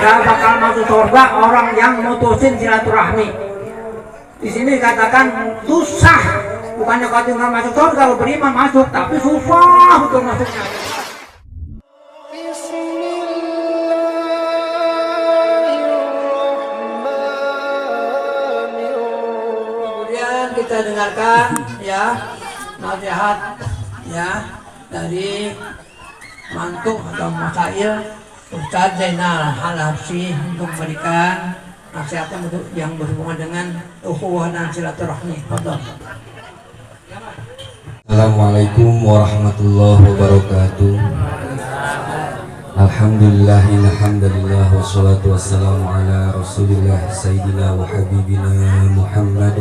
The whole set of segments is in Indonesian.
gak bakal masuk surga orang yang mutusin silaturahmi. Di sini katakan susah, bukannya kau tinggal masuk surga, kalau beriman masuk, tapi susah untuk masuknya. Kemudian kita dengarkan ya nasihat ya dari mantuk atau masail Ustaz Zainal Al-Habsyi untuk memberikan nasihatnya yang berhubungan dengan ukhuwah dan silaturahmi. Assalamualaikum warahmatullahi wabarakatuh. Alhamdulillah wassalatu wassalamu ala rasulillah sayyidina wa habibina Muhammad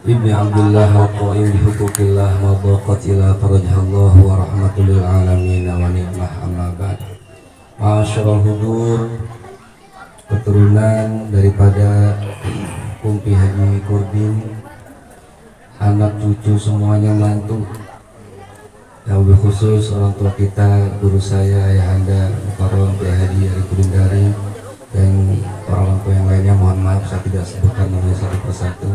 ibni Abdullah al-qa'im bihuquqillah wa baqatillah farajhallah wa rahmatul alamin wa ni'mah amma ba'd. Masyarul hudur, keturunan daripada Kumpi Haji Kurdin, anak cucu semuanya mantu, yang lebih khusus orang tua kita, guru saya, ayahanda Mukarram Kiai Haji Ari Kurdindari, dan orang tua yang lainnya. Mohon maaf saya tidak sebutkan namanya satu persatu.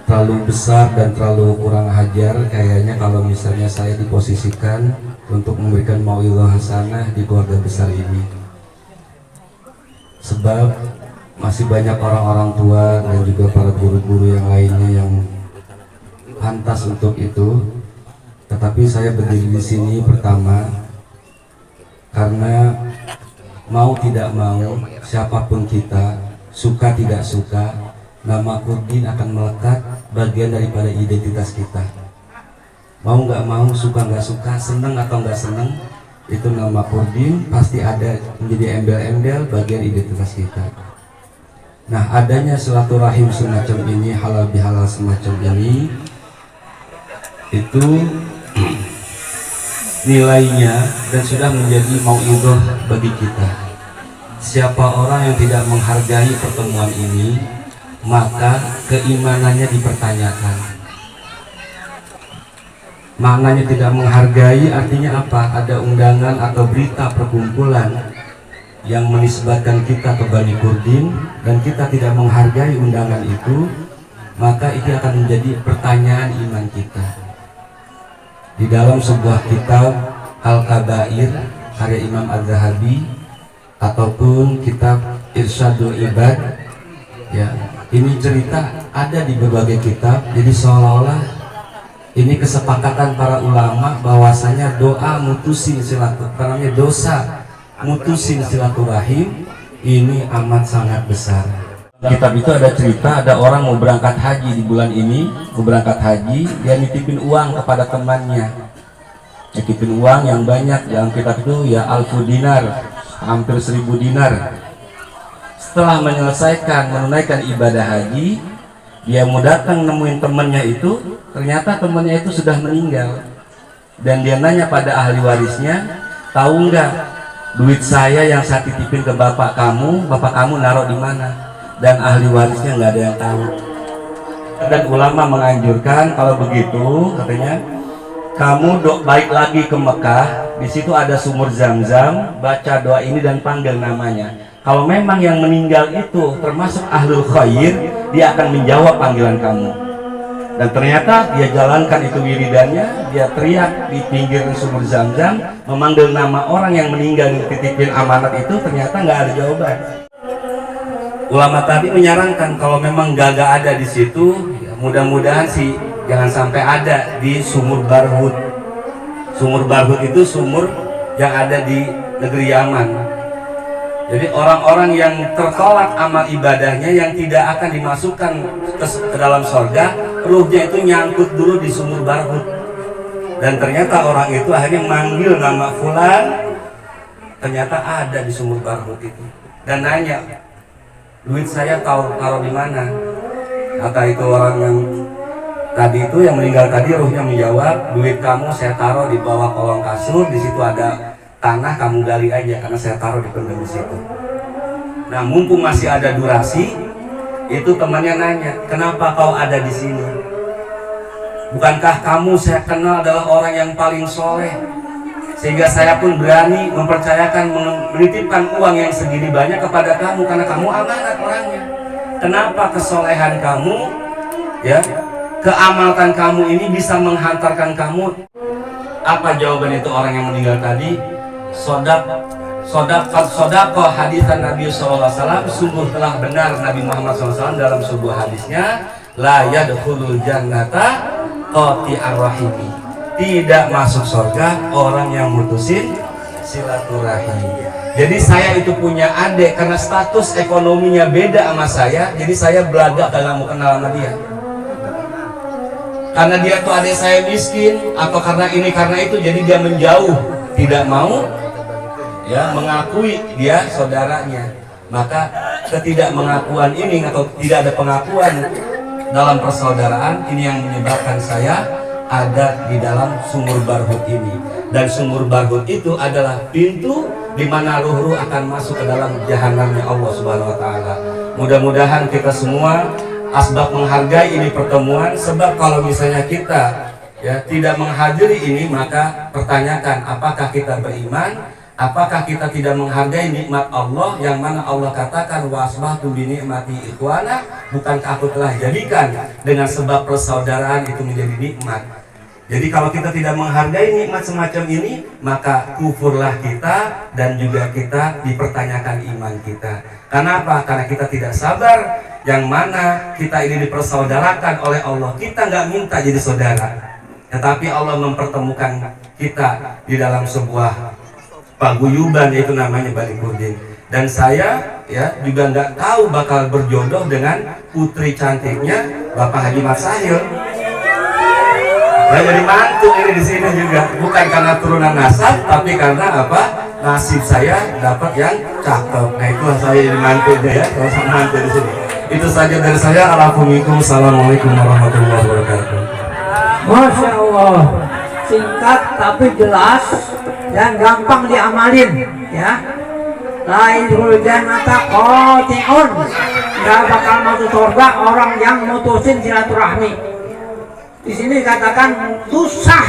Terlalu besar dan terlalu kurang hajar kayaknya kalau misalnya saya diposisikan untuk memberikan mau'izah hasanah di keluarga besar ini, sebab masih banyak orang-orang tua dan juga para guru-guru yang lainnya yang pantas untuk itu. Tetapi saya berdiri di sini pertama karena mau tidak mau, siapapun kita, suka tidak suka, nama Kurdin akan melekat bagian daripada identitas kita. Mau nggak mau, suka nggak suka, seneng atau nggak seneng, itu nama Kurdin pasti ada, menjadi embel-embel bagian identitas kita. Nah, adanya silaturahim semacam ini, halal bihalal semacam ini, itu nilainya dan sudah menjadi mau'izah bagi kita. Siapa orang yang tidak menghargai pertemuan ini, maka keimanannya dipertanyakan. Maknanya tidak menghargai artinya apa? Ada undangan atau berita perkumpulan yang menisbatkan kita ke Bani Kurdin dan kita tidak menghargai undangan itu, maka itu akan menjadi pertanyaan iman kita. Di dalam sebuah kitab Al-Kabair karya Imam Az-Zahabi ataupun kitab Irsyadul Ibad, ya, ini cerita ada di berbagai kitab. Jadi seolah-olah ini kesepakatan para ulama bahwasanya doa mutusin silaturahim, dosa mutusin silaturahim ini amat sangat besar. Kitab itu ada cerita, ada orang mau berangkat haji di bulan ini, mau berangkat haji, dia nitipin uang kepada temannya, nitipin uang yang banyak. Dalam kitab itu ya alfu dinar, hampir 1000 dinar. Setelah menyelesaikan menunaikan ibadah haji, dia mau datang nemuin temannya itu, ternyata temannya itu sudah meninggal. Dan dia nanya pada ahli warisnya, tahu nggak duit saya yang saya titipin ke bapak kamu naruh di mana? Dan ahli warisnya nggak ada yang tahu. Dan ulama menganjurkan kalau begitu, katanya, kamu balik lagi ke Mekah, di situ ada sumur Zam-Zam, baca doa ini dan panggil namanya. Kalau memang yang meninggal itu termasuk ahlul khair, dia akan menjawab panggilan kamu. Dan ternyata dia jalankan itu wiridannya, dia teriak di pinggir sumur Zam-Zam, memanggil nama orang yang meninggal yang titipin amanat itu, ternyata nggak ada jawaban. Ulama tadi menyarankan kalau memang gak ada di situ, ya mudah-mudahan sih jangan sampai ada di sumur Barhut. Sumur Barhut itu sumur yang ada di negeri Yaman. Jadi orang-orang yang tertolak amal ibadahnya, yang tidak akan dimasukkan ke dalam sorga, ruhnya itu nyangkut dulu di sumur Barhut. Dan ternyata orang itu akhirnya manggil nama fulan, ternyata ada di sumur Barhut itu. Dan nanya, duit saya taruh di mana? Kata itu orang yang tadi itu, yang meninggal tadi, ruhnya menjawab, duit kamu saya taruh di bawah kolong kasur, di situ ada tanah, kamu gali aja karena saya taruh di pendem di situ. Nah, mumpung masih ada durasi, itu temannya nanya, kenapa kau ada di sini? Bukankah kamu saya kenal adalah orang yang paling soleh? sehingga saya pun berani mempercayakan menitipkan uang yang segini banyak kepada kamu karena kamu amanat orangnya. Kenapa kesolehan kamu, ya, keamalkan kamu ini bisa menghantarkan kamu? Apa jawaban itu orang yang meninggal tadi? Sodaqah hadisan Nabi SAW, sungguh telah benar Nabi Muhammad SAW dalam sebuah hadisnya, la yadkhulul jannata qati'ar rahimi, tidak masuk surga orang yang mutusin silaturahim. Jadi saya itu punya adik karena status ekonominya beda sama saya, jadi saya belagak dalam mau kenal sama dia. Karena dia tuh adik saya miskin atau karena ini karena itu, jadi dia menjauh, tidak mau ya mengakui dia saudaranya. Maka ketidakmengakuan ini atau tidak ada pengakuan dalam persaudaraan ini yang menyebabkan saya ada di dalam sumur barhut ini. Dan sumur barhut itu adalah pintu di mana ruh-ruh akan masuk ke dalam jahanamnya Allah Subhanahu wa taala. Mudah-mudahan kita semua asbab menghargai ini pertemuan, sebab kalau misalnya kita ya tidak menghadiri ini, maka pertanyakan apakah kita beriman, apakah kita tidak menghargai nikmat Allah yang mana Allah katakan wa asbahtu bi ni'mati ikhwana, bukankah aku telah jadikan dengan sebab persaudaraan itu menjadi nikmat. Jadi kalau kita tidak menghargai nikmat semacam ini, maka kufurlah kita dan juga kita dipertanyakan iman kita. Karena apa? Karena kita tidak sabar, yang mana kita ini dipersaudarakan oleh Allah. Kita nggak minta jadi saudara, tetapi Allah mempertemukan kita di dalam sebuah paguyuban, yaitu namanya Balikurdin. Dan saya ya juga nggak tahu bakal berjodoh dengan putri cantiknya Bapak Haji Mat Sahil. Saya jadi mantu ini di sini juga, bukan karena turunan nasab, tapi karena apa? Nasib saya dapat yang cakep. Nah itulah saya jadi mantunya ya, kalau sama mantu di sini. Itu saja dari saya. Assalamualaikum warahmatullahi wabarakatuh. Masya Allah, singkat tapi jelas dan gampang diamalin ya. Lailul jannata qati'un, nggak bakal masuk surga orang yang mutusin silaturahmi. Di sini katakan susah,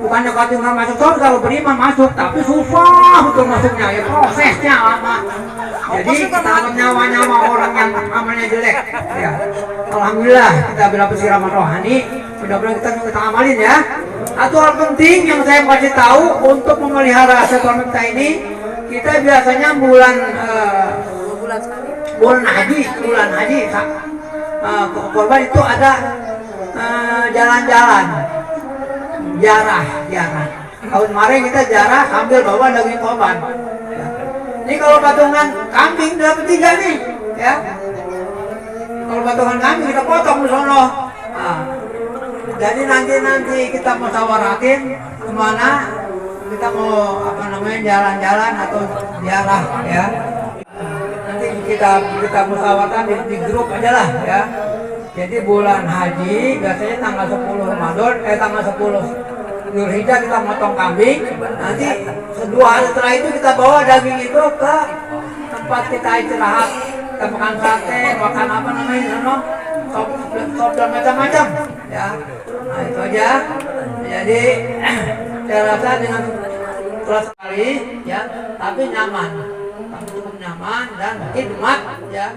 bukannya kau nggak masuk surga, kalau beriman masuk, tapi susah untuk masuknya, ya prosesnya lama. Jadi kita nyawa-nyawa orang yang amalnya jelek. Ya, alhamdulillah kita bila bersiraman rohani, mudah-mudahan kita amalin ya. Satu hal penting yang saya kasih tahu untuk memelihara satuan kita ini, kita biasanya bulan haji, korban itu ada jalan-jalan, jarah. Tahun kemarin kita jarah sambil bawa daging korban. Ini kalau patungan kambing dapat 3 nih, ya. Kalau patungan kambing kita potong di sono. Jadi nanti kita mau musawaratin kemana kita mau jalan-jalan atau ziarah ya. Nanti kita musyawarahkan di grup aja lah ya. Jadi bulan haji biasanya tanggal 10 Ramadan, tanggal 10 Dzulhijjah kita motong kambing. Nanti 2 hari setelah itu kita bawa daging itu ke tempat kita istirahat. Kita makan sate, makan sop dan macam-macam ya. Nah itu aja. Jadi saya rasa dengan kelas sekali ya, tapi nyaman, cukup nyaman dan khidmat ya.